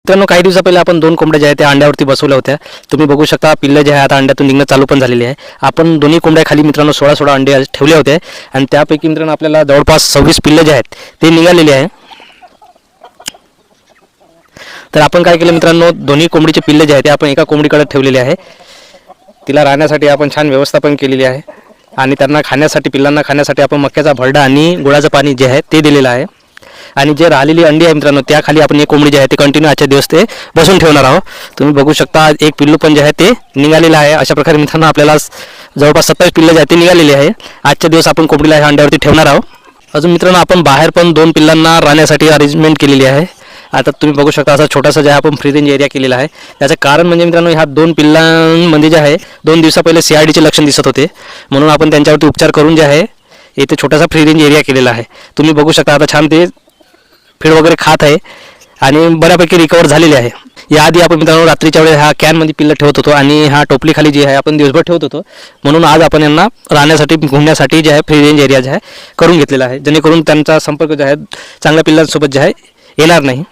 मित्रांनो, काही दिवसा पहिले आपण 2 कोंबड्या ज्या आहेत त्या अंड्यावरती बसवल्या होत्या. तुम्ही बघू शकता पिल्लं जे आहे आता अंड्यातून निघणं चालू पण झालेली आहे. आपण दोन्ही कोंबड्या खाली मित्रांनो 16 अंडे ठेवले होते आणि त्यापैकी मित्रांनो आपल्याला जवळपास 26 पिल्लं जे आहेत ते निघालेली आहे. तर आपण काय केलं मित्रांनो, दोन्ही कोंबडीचे पिल्ले जे आहेत ते आपण एका कोंबडीकडे ठेवलेले आहे. तिला राहण्यासाठी आपण छान व्यवस्था पण केलेली आहे आणि त्यांना खाण्यासाठी, पिल्लांना खाण्यासाठी आपण मक्याचा भरडा आणि गुळाचं पाणी जे आहे ते दिलेलं आहे. आणि जे राहिलेली अंडी आहे मित्रांनो त्याखाली आपण एक कोंबडी जे आहे ते कंटिन्यू आजच्या दिवस ते बसून ठेवणार आहोत. तुम्ही बघू शकता एक पिल्लू पण जे आहे ते निघालेलं आहे. अशा प्रकारे मित्रांनो आपल्याला जवळपास 27 पिल्लं जे आहे ते निघालेली आहे. आजच्या दिवस आपण कोंबडीला ह्या अंड्यावरती ठेवणार आहोत. अजून मित्रांनो आपण बाहेर पण 2 पिल्लांना राहण्यासाठी अरेंजमेंट केलेली आहे. आता तुम्ही बघू शकता असा छोटासा जे आहे आपण फ्री रेंज एरिया केलेला आहे. त्याचं कारण म्हणजे मित्रांनो ह्या 2 पिल्लांमध्ये जे आहे 2 दिवसा पहिले CRDचे लक्षण दिसत होते, म्हणून आपण त्यांच्यावरती उपचार करून जे आहे इथे छोटासा फ्री रेंज एरिया केलेला आहे. तुम्ही बघू शकता आता छान ते फीड वगैरे खात आहे आणि बऱ्यापैकी रिकवर झालेले आहे. याआधी आपण मित्रांनो रात्रीच्या वेळेस ह्या कॅनमध्ये पिल्लं ठेवत होतो आणि ह्या टोपलीखाली जी आहे आपण दिवसभर ठेवत होतो, म्हणून आज आपण यांना राहण्यासाठी, घुमण्यासाठी जे आहे फ्री रेंज एरिया जे आहे करून घेतलेला आहे, जेणेकरून त्यांचा संपर्क जे आहे चांगल्या पिल्लांसोबत जे आहे येणार नाही.